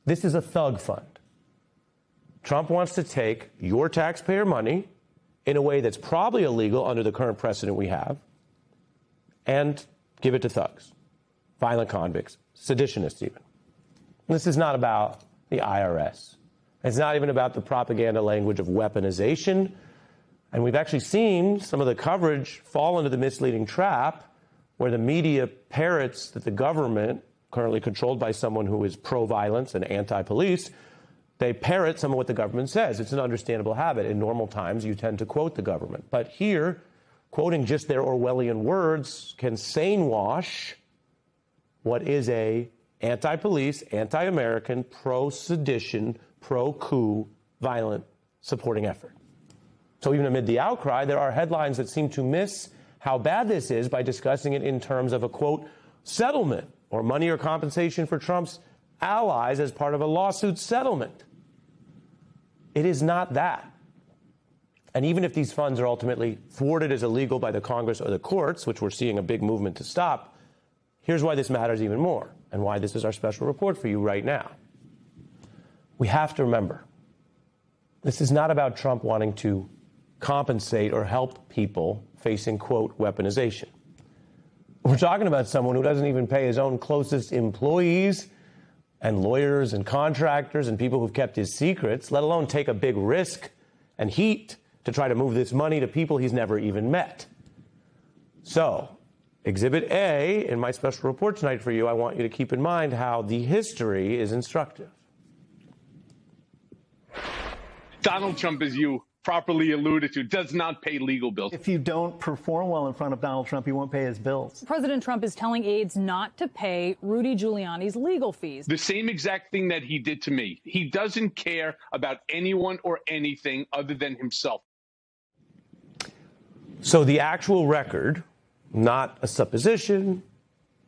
This is a thug fund. Trump wants to take your taxpayer money in a way that's probably illegal under the current precedent we have and give it to thugs, violent convicts, seditionists even. This is not about the IRS. It's not even about the propaganda language of weaponization. And we've actually seen some of the coverage fall into the misleading trap where the media parrots that the government, currently controlled by someone who is pro-violence and anti-police, they parrot some of what the government says. It's an understandable habit. In normal times, you tend to quote the government. But here, quoting just their Orwellian words can sane wash what is a anti-police, anti-American, pro-sedition, pro-coup, violent supporting effort. So even amid the outcry, there are headlines that seem to miss how bad this is by discussing it in terms of a, quote, settlement or money or compensation for Trump's allies as part of a lawsuit settlement. It is not that. And even if these funds are ultimately thwarted as illegal by the Congress or the courts, which we're seeing a big movement to stop, here's why this matters even more and why this is our special report for you right now. We have to remember, this is not about Trump wanting to compensate or help people facing, quote, weaponization. We're talking about someone who doesn't even pay his own closest employees and lawyers and contractors and people who've kept his secrets, let alone take a big risk and heat to try to move this money to people he's never even met. So, Exhibit A in my special report tonight for you, I want you to keep in mind how the history is instructive. Donald Trump, as you properly alluded to, does not pay legal bills. If you don't perform well in front of Donald Trump, you won't pay his bills. President Trump is telling aides not to pay Rudy Giuliani's legal fees. The same exact thing that he did to me. He doesn't care about anyone or anything other than himself. So the actual record, not a supposition,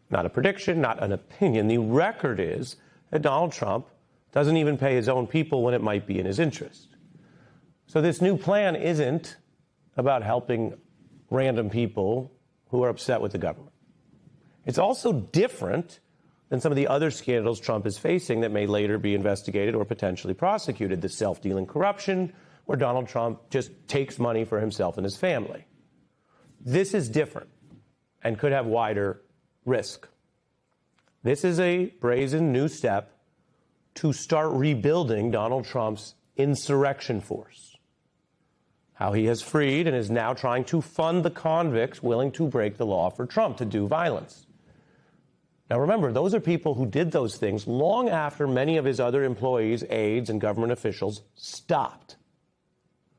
not a prediction, not an opinion, the record is that Donald Trump doesn't even pay his own people when it might be in his interest. So this new plan isn't about helping random people who are upset with the government. It's also different than some of the other scandals Trump is facing that may later be investigated or potentially prosecuted. The self-dealing corruption, where Donald Trump just takes money for himself and his family. This is different and could have wider risk. This is a brazen new step to start rebuilding Donald Trump's insurrection force. How he has freed and is now trying to fund the convicts willing to break the law for Trump to do violence. Now remember, those are people who did those things long after many of his other employees, aides, and government officials stopped.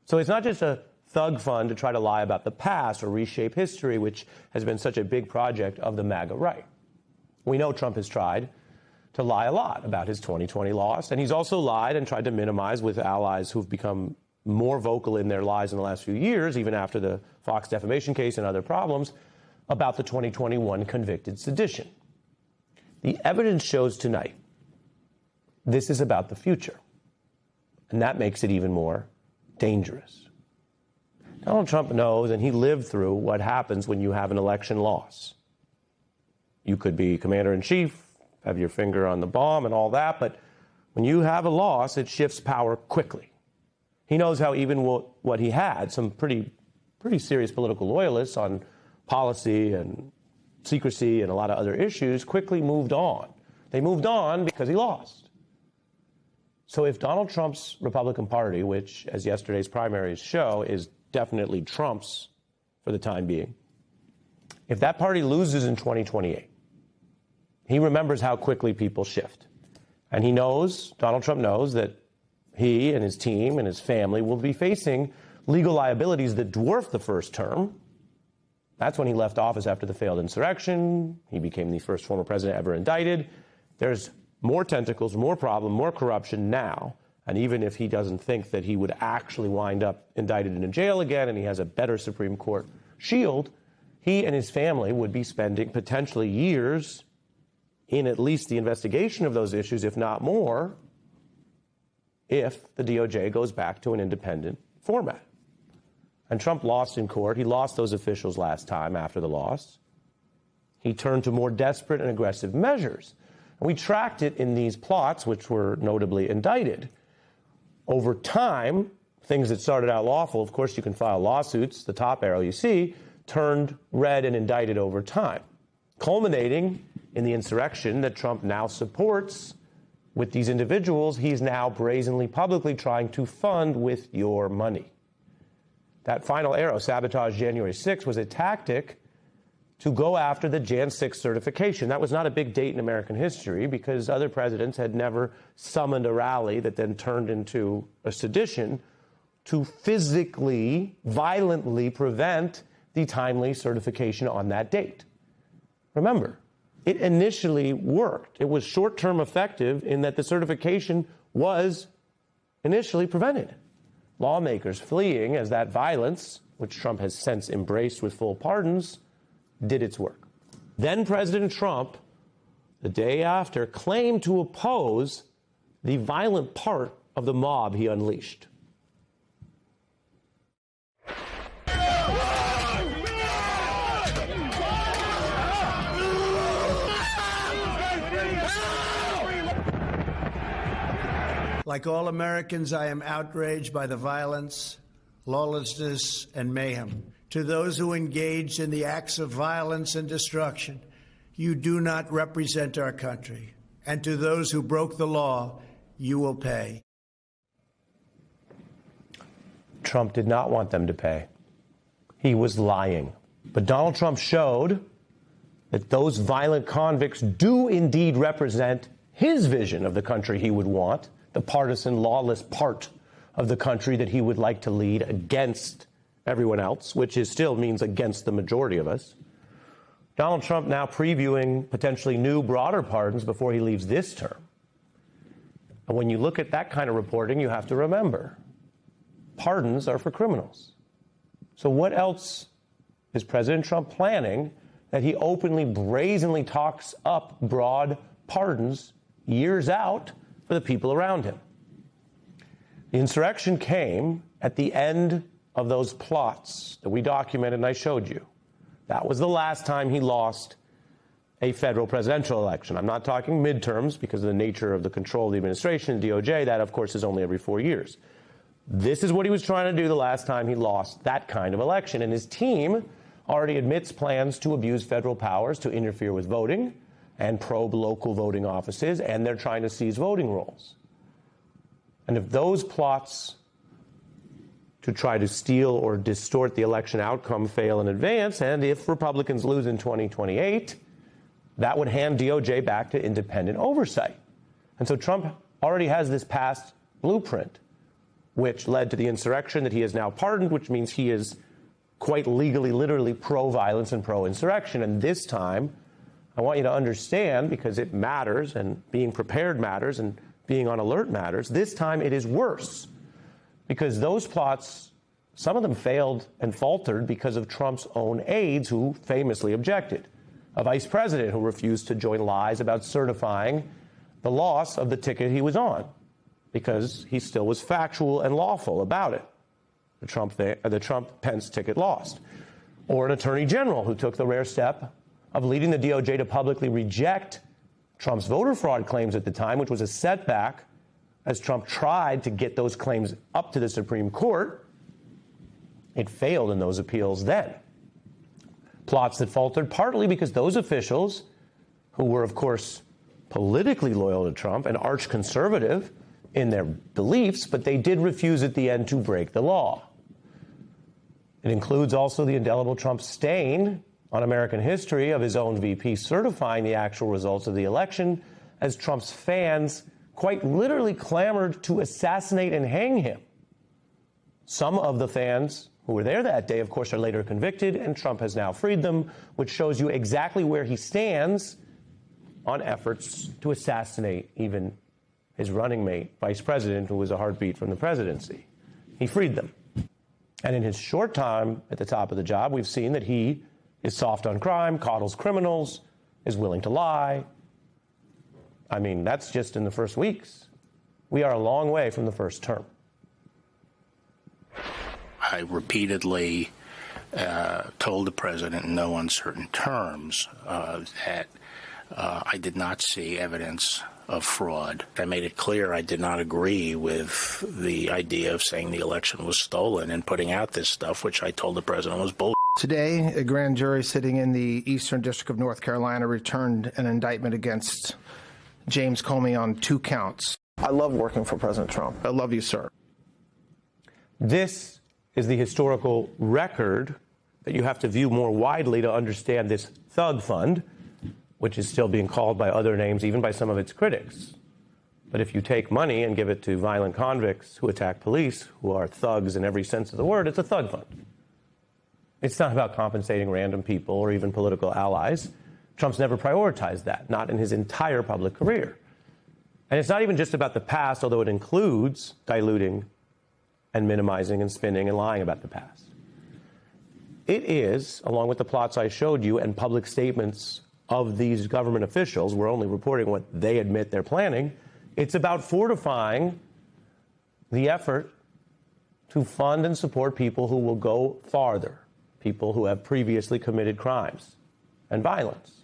So it's not just a thug fund to try to lie about the past or reshape history, which has been such a big project of the MAGA right. We know Trump has tried to lie a lot about his 2020 loss, and he's also lied and tried to minimize with allies who've become more vocal in their lies in the last few years, even after the Fox defamation case and other problems, about the 2021 convicted sedition. The evidence shows tonight this is about the future, and that makes it even more dangerous. Donald Trump knows, and he lived through what happens when you have an election loss. You could be commander-in-chief, have your finger on the bomb and all that, but when you have a loss, it shifts power quickly. He knows how even what he had, some pretty serious political loyalists on policy and secrecy and a lot of other issues, quickly moved on. They moved on because he lost. So if Donald Trump's Republican Party, which, as yesterday's primaries show, is definitely Trump's for the time being, if that party loses in 2028, he remembers how quickly people shift. And he knows, Donald Trump knows, that he and his team and his family will be facing legal liabilities that dwarf the first term. That's when he left office after the failed insurrection. He became the first former president ever indicted. There's more tentacles, more problem, more corruption now. And even if he doesn't think that he would actually wind up indicted and in jail again, and he has a better Supreme Court shield, he and his family would be spending potentially years in at least the investigation of those issues, if not more, if the DOJ goes back to an independent format. And Trump lost in court. He lost those officials last time after the loss. He turned to more desperate and aggressive measures. And we tracked it in these plots, which were notably indicted. Over time, things that started out lawful, of course, you can file lawsuits, the top arrow you see, turned red and indicted over time, culminating in the insurrection that Trump now supports with these individuals he's now brazenly, publicly trying to fund with your money. That final arrow, sabotage January 6th, was a tactic to go after the Jan 6 certification. That was not a big date in American history because other presidents had never summoned a rally that then turned into a sedition to physically, violently prevent the timely certification on that date. Remember, it initially worked. It was short-term effective in that the certification was initially prevented. Lawmakers fleeing as that violence, which Trump has since embraced with full pardons, did its work. Then President Trump, the day after, claimed to oppose the violent part of the mob he unleashed. Like all Americans, I am outraged by the violence, lawlessness, and mayhem. To those who engaged in the acts of violence and destruction, you do not represent our country. And to those who broke the law, you will pay. Trump did not want them to pay. He was lying. But Donald Trump showed that those violent convicts do indeed represent his vision of the country he would want, the partisan, lawless part of the country that he would like to lead against everyone else, which still means against the majority of us. Donald Trump now previewing potentially new, broader pardons before he leaves this term. And when you look at that kind of reporting, you have to remember, pardons are for criminals. So what else is President Trump planning that he openly, brazenly talks up broad pardons years out for the people around him? The insurrection came at the end of those plots that we documented and I showed you. That was the last time he lost a federal presidential election. I'm not talking midterms because of the nature of the control of the administration, DOJ. That, of course, is only every 4 years. This is what he was trying to do the last time he lost that kind of election. And his team already admits plans to abuse federal powers to interfere with voting and probe local voting offices, and they're trying to seize voting rolls. And if those plots to try to steal or distort the election outcome fail in advance, and if Republicans lose in 2028, that would hand DOJ back to independent oversight. And so Trump already has this past blueprint, which led to the insurrection that he has now pardoned, which means he is quite legally, literally pro-violence and pro-insurrection. And this time, I want you to understand, because it matters, and being prepared matters, and being on alert matters, this time it is worse. Because those plots, some of them failed and faltered because of Trump's own aides who famously objected. A vice president who refused to join lies about certifying the loss of the ticket he was on because he still was factual and lawful about it. The Trump-Pence ticket lost. Or an attorney general who took the rare step of leading the DOJ to publicly reject Trump's voter fraud claims at the time, which was a setback as Trump tried to get those claims up to the Supreme Court. It failed in those appeals then. Plots that faltered partly because those officials, who were, of course, politically loyal to Trump and arch-conservative in their beliefs, but they did refuse at the end to break the law. It includes also the indelible Trump stain on American history of his own VP certifying the actual results of the election, as Trump's fans quite literally clamored to assassinate and hang him. Some of the fans who were there that day, of course, are later convicted, and Trump has now freed them, which shows you exactly where he stands on efforts to assassinate even his running mate, vice president, who was a heartbeat from the presidency. He freed them. And in his short time at the top of the job, we've seen that he is soft on crime, coddles criminals, is willing to lie. I mean, that's just in the first weeks. We are a long way from the first term. I repeatedly told the president in no uncertain terms that I did not see evidence of fraud. I made it clear I did not agree with the idea of saying the election was stolen and putting out this stuff, which I told the president was bull. Today, a grand jury sitting in the Eastern District of North Carolina returned an indictment against James Comey on 2 counts. I love working for President Trump. I love you, sir. This is the historical record that you have to view more widely to understand this thug fund, which is still being called by other names, even by some of its critics. But if you take money and give it to violent convicts who attack police, who are thugs in every sense of the word, it's a thug fund. It's not about compensating random people or even political allies. Trump's never prioritized that, not in his entire public career. And it's not even just about the past, although it includes diluting and minimizing and spinning and lying about the past. It is, along with the plots I showed you and public statements of these government officials, we're only reporting what they admit they're planning, it's about fortifying the effort to fund and support people who will go farther, people who have previously committed crimes and violence.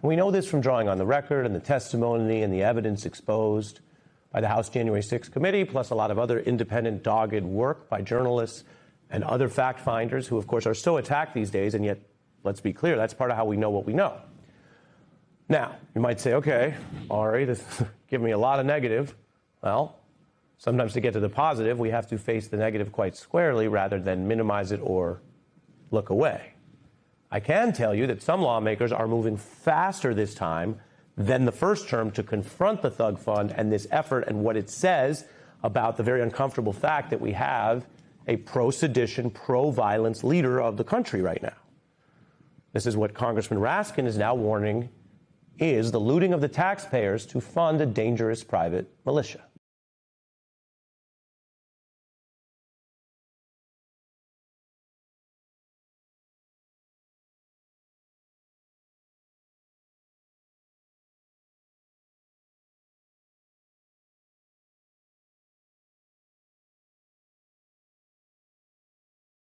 And we know this from drawing on the record and the testimony and the evidence exposed by the House January 6th committee, plus a lot of other independent, dogged work by journalists and other fact finders who, of course, are so attacked these days, and yet, let's be clear, that's part of how we know what we know. Now, you might say, okay, Ari, this give me a lot of negative. Well, sometimes to get to the positive, we have to face the negative quite squarely rather than minimize it or look away. I can tell you that some lawmakers are moving faster this time than the first term to confront the thug fund and this effort and what it says about the very uncomfortable fact that we have a pro-sedition, pro-violence leader of the country right now. This is what Congressman Raskin is now warning is the looting of the taxpayers to fund a dangerous private militia.